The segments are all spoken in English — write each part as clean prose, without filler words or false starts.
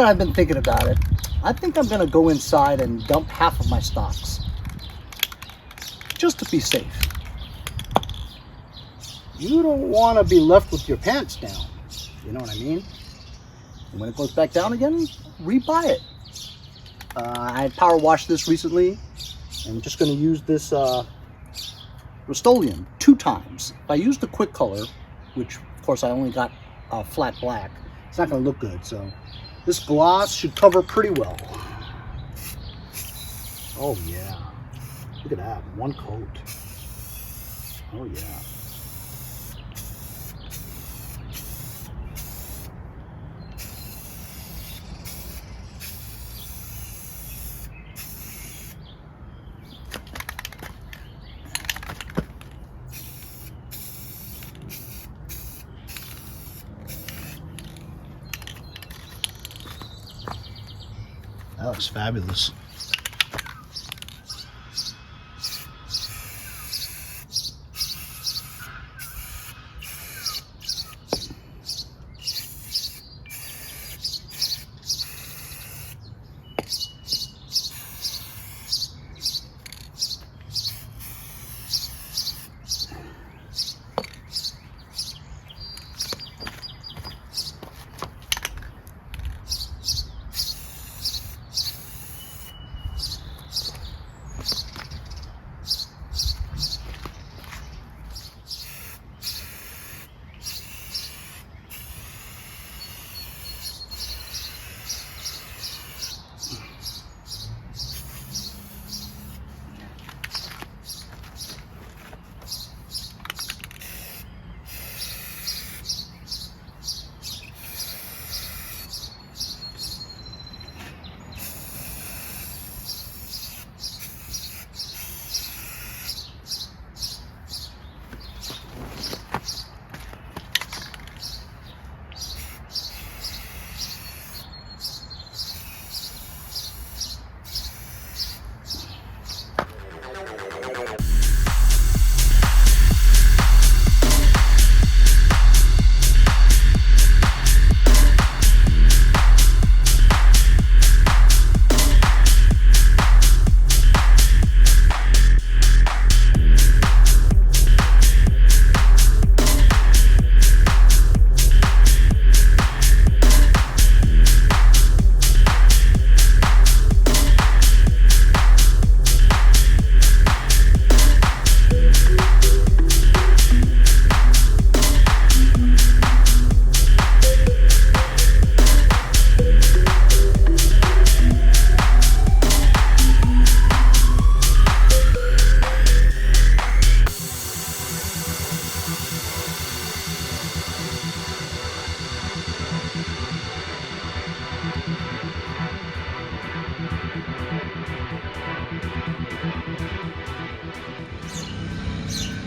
I've been thinking about it. I think I'm going to go inside and dump half of my stocks, just to be safe. You don't want to be left with your pants down, you know what I mean? And when it goes back down again, rebuy it. I power washed this recently. I'm just going to use this Rust-Oleum 2 times. If I use the quick color, which of course I only got flat black, it's not going to look good. So this gloss should cover pretty well. Oh yeah, look at that, 1 coat. Oh yeah. That looks fabulous.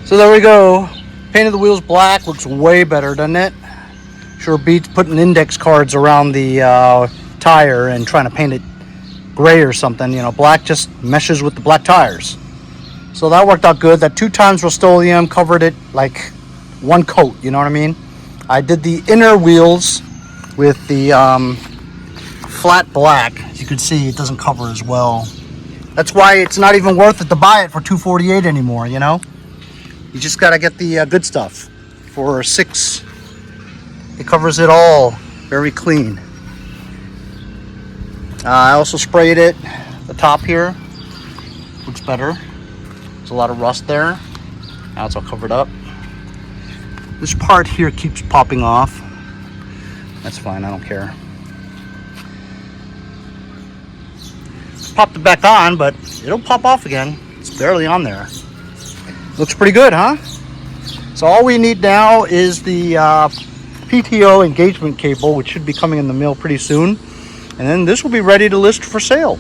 So there we go. Painted the wheels black, looks way better, doesn't it? Sure beats putting index cards around the tire and trying to paint it gray or something. You know, black just meshes with the black tires. So that worked out good. That 2 times Rust-Oleum covered it like 1 coat, you know what I mean? I did the inner wheels with the flat black. As you can see, it doesn't cover as well. That's why it's not even worth it to buy it for $248 anymore, you know? You just gotta get the good stuff. For $6, it covers it all very clean. I also sprayed it, the top here, looks better. There's a lot of rust there. Now it's all covered up. This part here keeps popping off. That's fine, I don't care. Popped it back on, but it'll pop off again. It's barely on there. Looks pretty good, huh? So all we need now is the PTO engagement cable, which should be coming in the mail pretty soon. And then this will be ready to list for sale.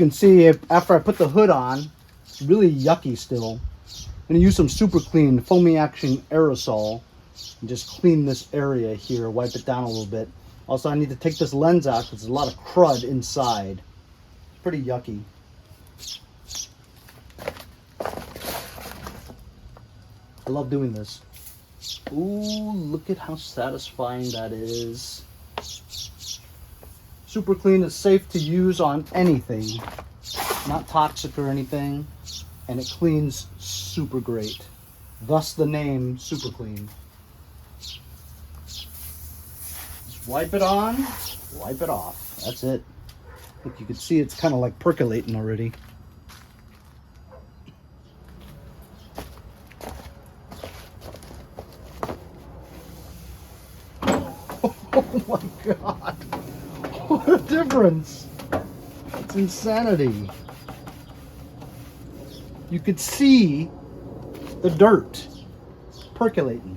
can see, after I put the hood on, it's really yucky still. I'm going to use some Super Clean Foamy Action Aerosol and just clean this area here, wipe it down a little bit. Also, I need to take this lens out because there's a lot of crud inside. It's pretty yucky. I love doing this. Ooh, look at how satisfying that is. Super Clean is safe to use on anything. Not toxic or anything. And it cleans super great. Thus the name Super Clean. Just wipe it on, wipe it off. That's it. Look, you can see it's kind of like percolating already. Oh my God. What a difference. It's insanity. You could see the dirt percolating.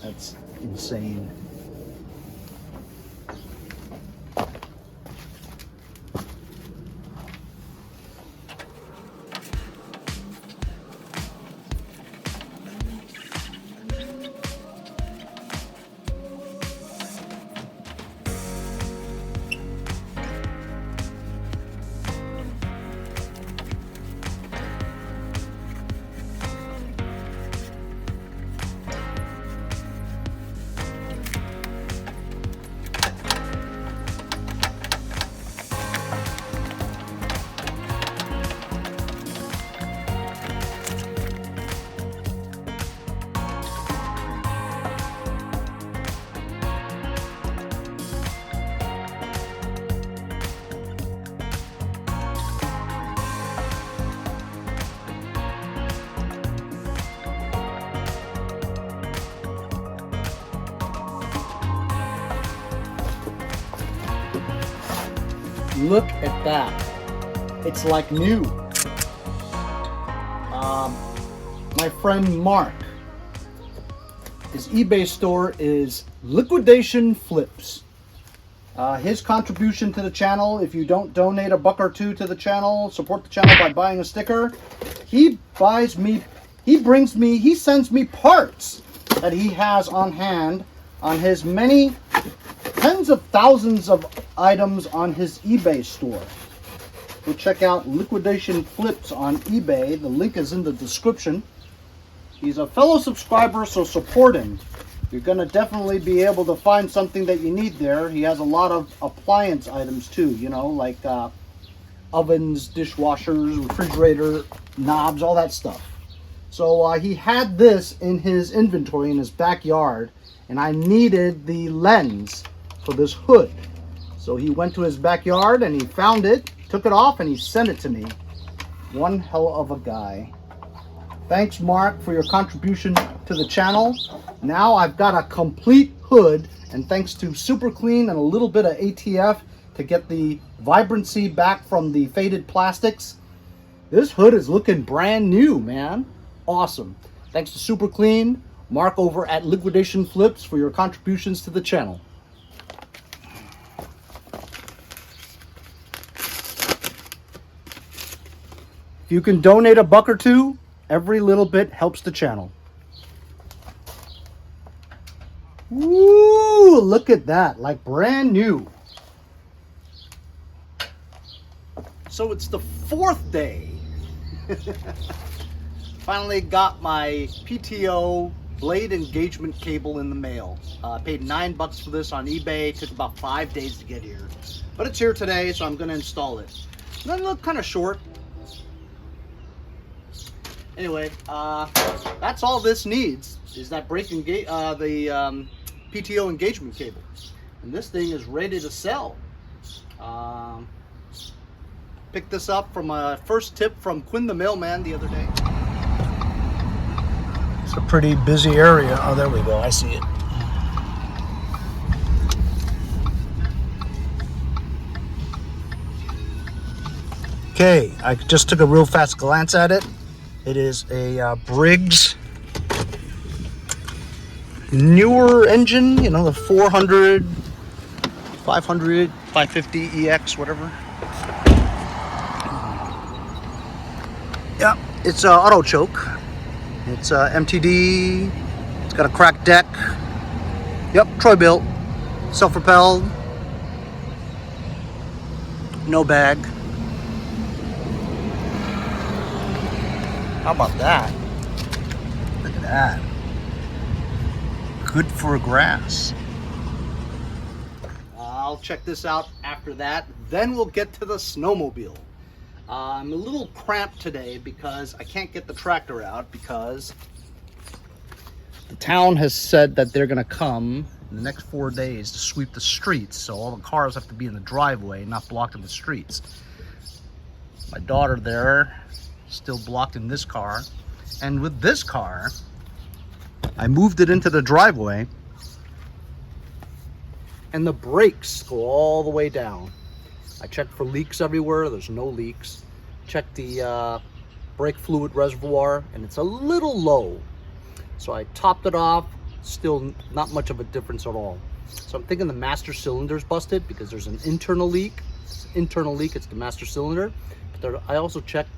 That's insane. Look at that. It's like new. My friend Mark, his eBay store is Liquidation Flips. His contribution to the channel, if you don't donate $1 or $2 to the channel, support the channel by buying a sticker, he sends me parts that he has on hand on his many tens of thousands of items on his eBay store. Go check out Liquidation Flips on eBay. The link is in the description. He's a fellow subscriber, so support him. You're going to definitely be able to find something that you need there. He has a lot of appliance items too, you know, like ovens, dishwashers, refrigerator, knobs, all that stuff. So he had this in his inventory in his backyard, and I needed the lens for this hood. So he went to his backyard and he found it, took it off, and he sent it to me. One hell of a guy. Thanks, Mark, for your contribution to the channel. Now I've got a complete hood, and thanks to Super Clean and a little bit of ATF to get the vibrancy back from the faded plastics, this hood is looking brand new, man. Awesome. Thanks to Super Clean, Mark over at Liquidation Flips for your contributions to the channel. If you can donate $1 or $2, every little bit helps the channel. Woo! Look at that, like brand new. So it's the 4th day. Finally got my PTO blade engagement cable in the mail. I paid $9 for this on eBay. It took about 5 days to get here. But it's here today, so I'm going to install it. It doesn't look kind of short. Anyway, that's all this needs, is that the PTO engagement cable. And this thing is ready to sell. Picked this up from a first tip from Quinn the mailman the other day. It's a pretty busy area. Oh, there we go. I see it. Okay, I just took a real fast glance at it. It is a Briggs newer engine, you know, the 400, 500, 550 EX, whatever. Yeah, it's auto choke. It's MTD. It's got a cracked deck. Yep, Troy built, self-propelled, no bag. How about that? Look at that. Good for grass. I'll check this out after that. Then we'll get to the snowmobile. I'm a little cramped today because I can't get the tractor out because the town has said that they're gonna come in the next 4 days to sweep the streets. So all the cars have to be in the driveway, not blocked in the streets. My daughter there, still blocked in this car. And with this car, I moved it into the driveway and the brakes go all the way down. I checked for leaks everywhere. There's no leaks. Checked the brake fluid reservoir and it's a little low. So I topped it off. Still not much of a difference at all. So I'm thinking the master cylinder's busted because there's an internal leak. It's an internal leak. It's the master cylinder. But there, I also checked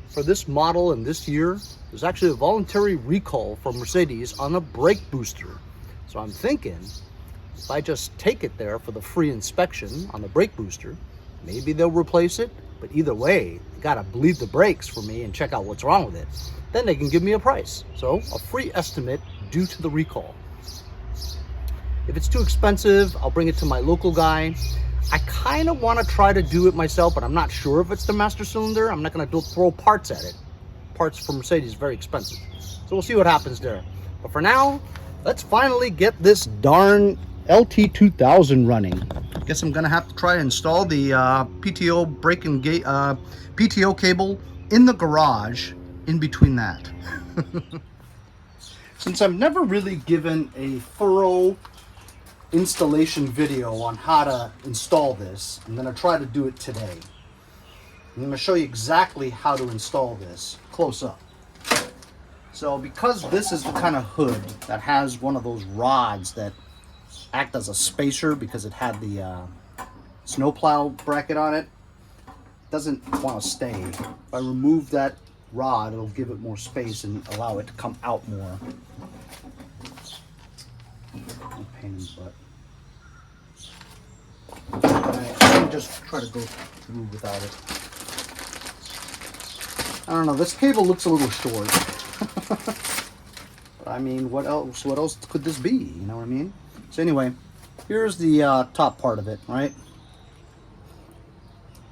for this model and this year, there's actually a voluntary recall from Mercedes on the brake booster. So I'm thinking if I just take it there for the free inspection on the brake booster, maybe they'll replace it. But either way, you gotta bleed the brakes for me and check out what's wrong with it. Then they can give me a price. So a free estimate due to the recall. If it's too expensive, I'll bring it to my local guy. I kind of want to try to do it myself, but I'm not sure if it's the master cylinder. I'm not going to throw parts at it. Parts from Mercedes is very expensive. So we'll see what happens there. But for now, let's finally get this darn LT2000 running. Guess I'm going to have to try to install the PTO brake and gate, PTO cable in the garage in between that. Since I've never really given a thorough installation video on how to install this, I'm going to try to do it today. I'm going to show you exactly how to install this close up. So because this is the kind of hood that has one of those rods that act as a spacer because it had the snowplow bracket on it, doesn't want to stay. If I remove that rod, it'll give it more space and allow it to come out more. No pain in the butt. Let me just try to go through without it. I don't know, this cable looks a little short. But I mean, what else could this be? You know what I mean? So anyway, here's the top part of it, right?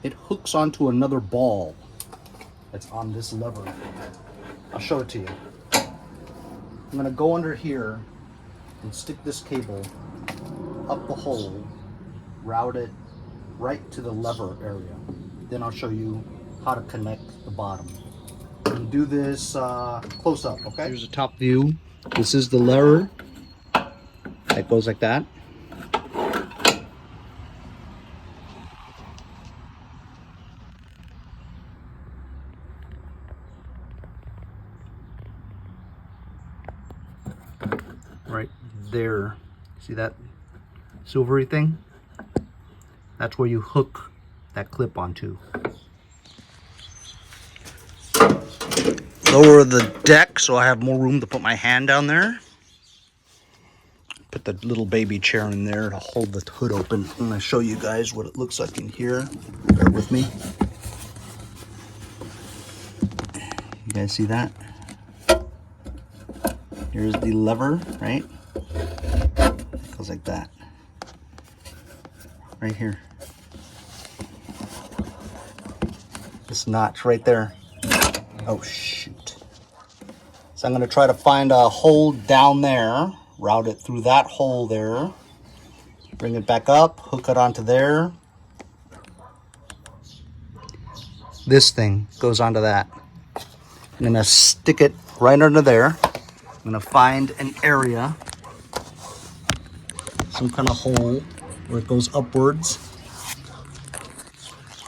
It hooks onto another ball that's on this lever. I'll show it to you. I'm gonna go under here and stick this cable up the hole, route it right to the lever area. Then I'll show you how to connect the bottom. And do this close up, okay? Here's a top view. This is the lever. It goes like that. Right there. See that silvery thing? That's where you hook that clip onto. Lower the deck so I have more room to put my hand down there. Put the little baby chair in there to hold the hood open. I'm going to show you guys what it looks like in here. Bear with me. You guys see that? Here's the lever, right? It goes like that. Right here. This notch right there. Oh shoot. So I'm going to try to find a hole down there, route it through that hole there, bring it back up, hook it onto there. This thing goes onto that. I'm going to stick it right under there. I'm going to find an area, some kind of hole where it goes upwards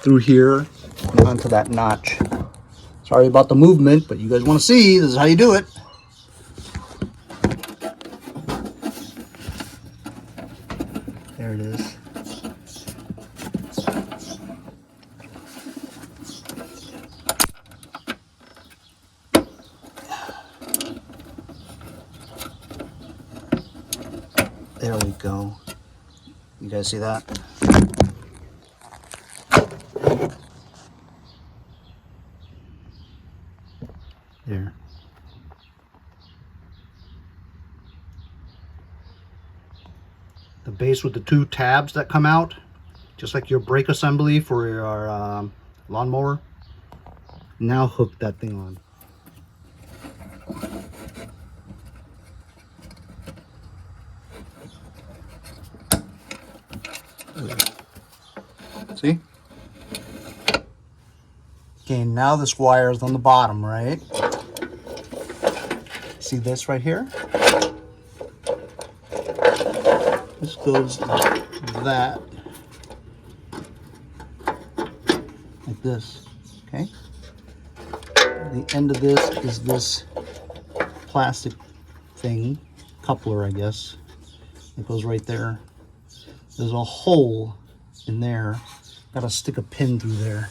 through here and onto that notch. Sorry about the movement, but you guys want to see, this is how you do it. go. You guys see that? There. The base with the 2 tabs that come out, just like your brake assembly for your lawnmower. Now hook that thing on. See? Okay, now this wire is on the bottom, right? See this right here? This goes like that. Like this, okay? The end of this is this plastic thing, coupler, I guess. It goes right there. There's a hole in there. Gotta stick a pin through there.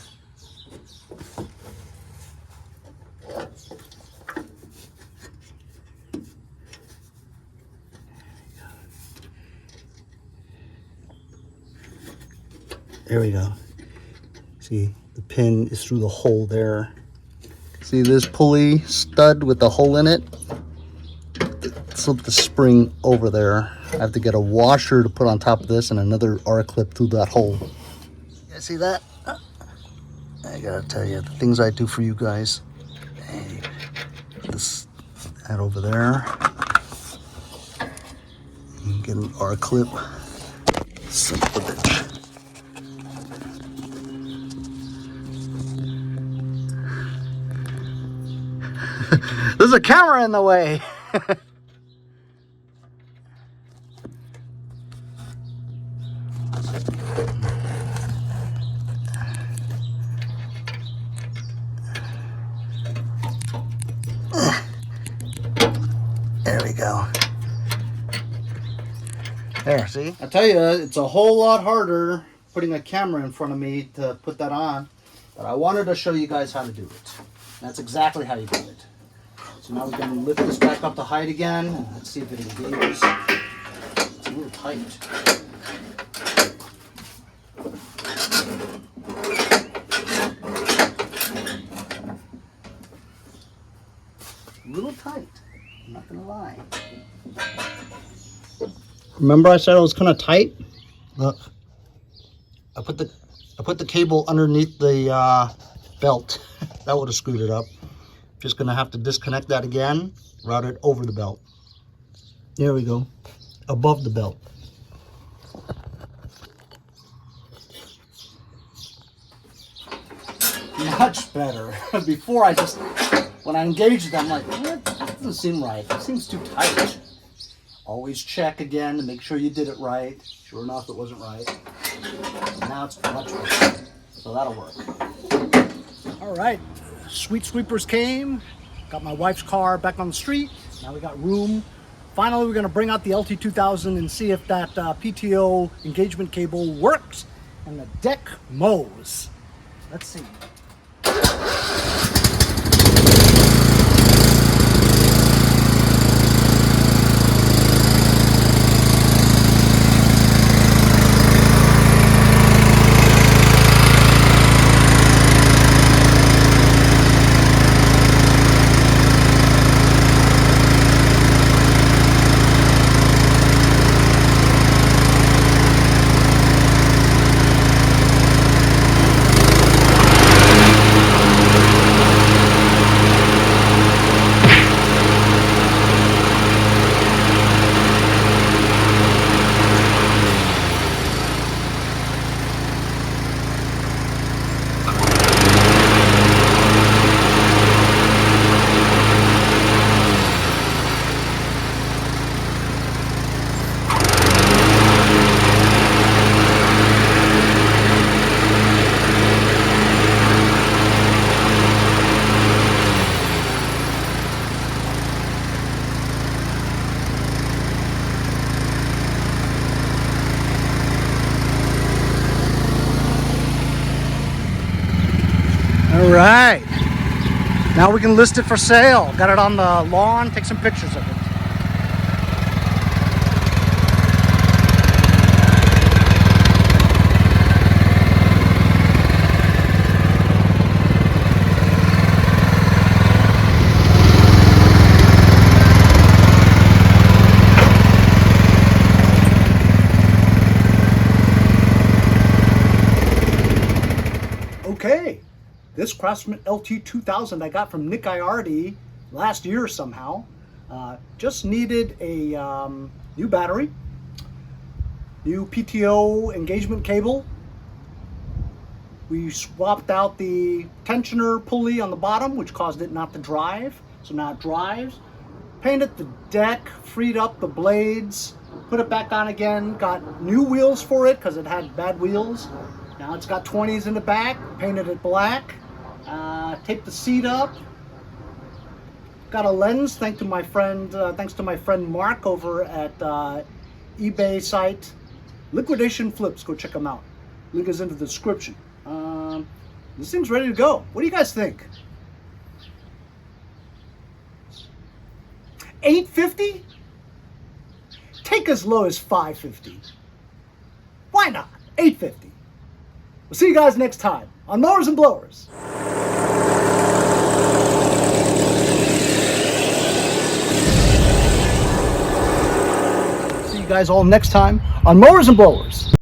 There we go. See, the pin is through the hole there. See this pulley stud with the hole in it? Slip the spring over there. I have to get a washer to put on top of this and another R-clip through that hole. You guys see that? I gotta tell you, the things I do for you guys. Hey, that over there. And get an R-clip. Son of a bitch. There's a camera in the way. There we go. There, see? I tell you, it's a whole lot harder putting a camera in front of me to put that on, but I wanted to show you guys how to do it. That's exactly how you do it. So now we can lift this back up to height again, and let's see if it engages. It's a little tight. A little tight, I'm not gonna lie. Remember I said it was kind of tight? Look, I put the cable underneath the belt. That would have screwed it up. Just gonna have to disconnect that again, route it over the belt. There we go, above the belt. Much better. Before when I engaged them, I'm like, what? That doesn't seem right. It seems too tight. Always check again to make sure you did it right. Sure enough, it wasn't right. Now it's much better. So that'll work. All right. Sweet sweepers came, got my wife's car back on the street. Now we got room. Finally, we're gonna bring out the LT2000 and see if that PTO engagement cable works and the deck mows. Let's see. All right, now we can list it for sale. Got it on the lawn, take some pictures of it. Okay, this Craftsman Lt2000 I got from Nick Iardi last year somehow. Just needed a new battery, new PTO engagement cable. We swapped out the tensioner pulley on the bottom, which caused it not to drive, so now it drives. Painted the deck, freed up the blades, put it back on again, got new wheels for it because it had bad wheels. Now it's got 20s in the back, painted it black, taped the seat up. Got a lens thanks to my friend Mark over at eBay site Liquidation Flips. Go check them out. Link is in the description. This thing's ready to go. What do you guys think? $850? Take as low as $550. Why not? $850. We'll see you guys next time on Mowers and Blowers. See you guys all next time on Mowers and Blowers.